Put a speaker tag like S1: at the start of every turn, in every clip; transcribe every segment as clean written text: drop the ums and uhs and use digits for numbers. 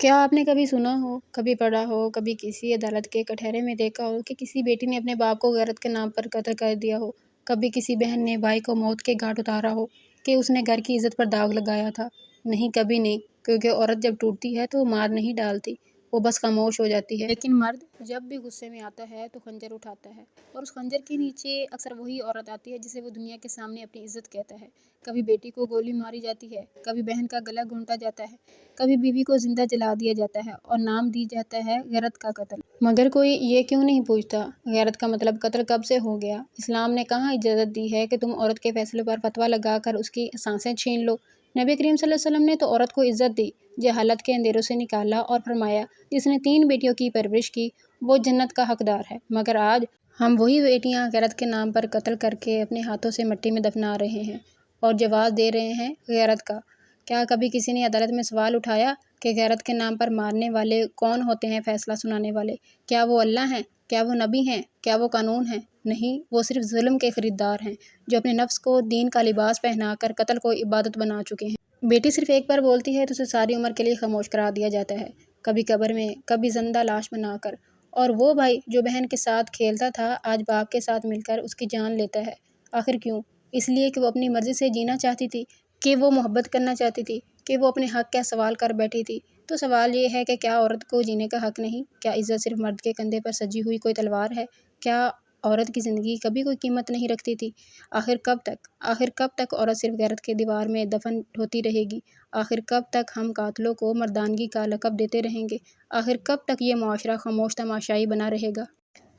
S1: کیا آپ نے کبھی سنا ہو، کبھی پڑھا ہو، کبھی کسی عدالت کے کٹہرے میں دیکھا ہو کہ کسی بیٹی نے اپنے باپ کو غیرت کے نام پر قتل کر دیا ہو؟ کبھی کسی بہن نے بھائی کو موت کے گھاٹ اتارا ہو کہ اس نے گھر کی عزت پر داغ لگایا تھا؟ نہیں، کبھی نہیں، کیونکہ عورت جب ٹوٹتی ہے تو وہ مار نہیں ڈالتی، وہ بس خاموش ہو جاتی ہے۔ لیکن مرد جب بھی غصے میں آتا ہے تو خنجر اٹھاتا ہے، اور اس خنجر کے نیچے اکثر وہی عورت آتی ہے جسے وہ دنیا کے سامنے اپنی عزت کہتا ہے۔ کبھی بیٹی کو گولی ماری جاتی ہے، کبھی بہن کا گلا گھونٹا جاتا ہے، کبھی بیوی کو زندہ جلا دیا جاتا ہے اور نام دی جاتا ہے غیرت کا قتل۔ مگر کوئی یہ کیوں نہیں پوچھتا، غیرت کا مطلب قتل کب سے ہو گیا؟ اسلام نے کہاں اجازت دی ہے کہ تم عورت کے فیصلے پر فتویٰ لگا کر اس کی سانسیں چھین لو؟ نبی کریم صلی اللہ علیہ وسلم نے تو عورت کو عزت دی، جہالت کے اندھیروں سے نکالا اور فرمایا جس نے 3 بیٹیوں کی پرورش کی وہ جنت کا حقدار ہے۔ مگر آج ہم وہی بیٹیاں غیرت کے نام پر قتل کر کے اپنے ہاتھوں سے مٹی میں دفنا رہے ہیں اور جواز دے رہے ہیں غیرت کا۔ کیا کبھی کسی نے عدالت میں سوال اٹھایا کہ غیرت کے نام پر مارنے والے کون ہوتے ہیں فیصلہ سنانے والے؟ کیا وہ اللہ ہیں؟ کیا وہ نبی ہیں؟ کیا وہ قانون ہیں؟ نہیں، وہ صرف ظلم کے خریدار ہیں جو اپنے نفس کو دین کا لباس پہنا کر قتل کو عبادت بنا چکے ہیں۔ بیٹی صرف ایک بار بولتی ہے تو اسے ساری عمر کے لیے خاموش کرا دیا جاتا ہے، کبھی قبر میں، کبھی زندہ لاش بنا کر۔ اور وہ بھائی جو بہن کے ساتھ کھیلتا تھا آج باپ کے ساتھ مل کر اس کی جان لیتا ہے۔ آخر کیوں؟ اس لیے کہ وہ اپنی مرضی سے جینا چاہتی تھی، کہ وہ محبت کرنا چاہتی تھی، کہ وہ اپنے حق کا سوال کر بیٹھی تھی۔ تو سوال یہ ہے کہ کیا عورت کو جینے کا حق نہیں؟ کیا عزت صرف مرد کے کندھے پر سجی ہوئی کوئی تلوار ہے؟ کیا عورت کی زندگی کبھی کوئی قیمت نہیں رکھتی تھی؟ آخر کب تک عورت صرف غیرت کے دیوار میں دفن ہوتی رہے گی؟ آخر کب تک ہم قاتلوں کو مردانگی کا لقب دیتے رہیں گے؟ آخر کب تک یہ معاشرہ خاموش تماشائی بنا رہے گا؟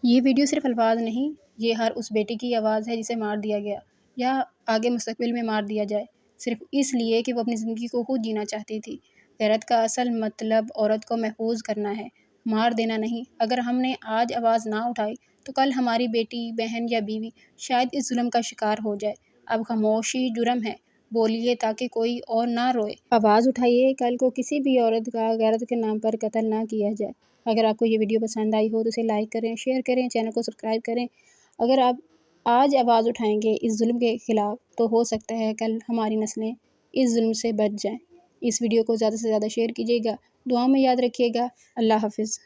S1: یہ ویڈیو صرف الفاظ نہیں، یہ ہر اس بیٹی کی آواز ہے جسے مار دیا گیا یا آگے مستقبل میں مار دیا جائے، صرف اس لیے کہ وہ اپنی زندگی کو خود جینا چاہتی تھی۔ غیرت کا اصل مطلب عورت کو محفوظ کرنا ہے، مار دینا نہیں۔ اگر ہم نے آج آواز نہ اٹھائی تو کل ہماری بیٹی، بہن یا بیوی شاید اس ظلم کا شکار ہو جائے۔ اب خاموشی جرم ہے، بولیے تاکہ کوئی اور نہ روئے۔ آواز اٹھائیے، کل کو کسی بھی عورت کا غیرت کے نام پر قتل نہ کیا جائے۔ اگر آپ کو یہ ویڈیو پسند آئی ہو تو اسے لائک کریں، شیئر کریں، چینل کو سبسکرائب کریں۔ اگر آپ آج آواز اٹھائیں گے اس ظلم کے خلاف تو ہو سکتا ہے کل ہماری نسلیں اس ظلم سے بچ جائیں۔ اس ویڈیو کو زیادہ سے زیادہ شیئر کیجیے گا، دعاؤں میں یاد رکھیے گا۔ اللہ حافظ۔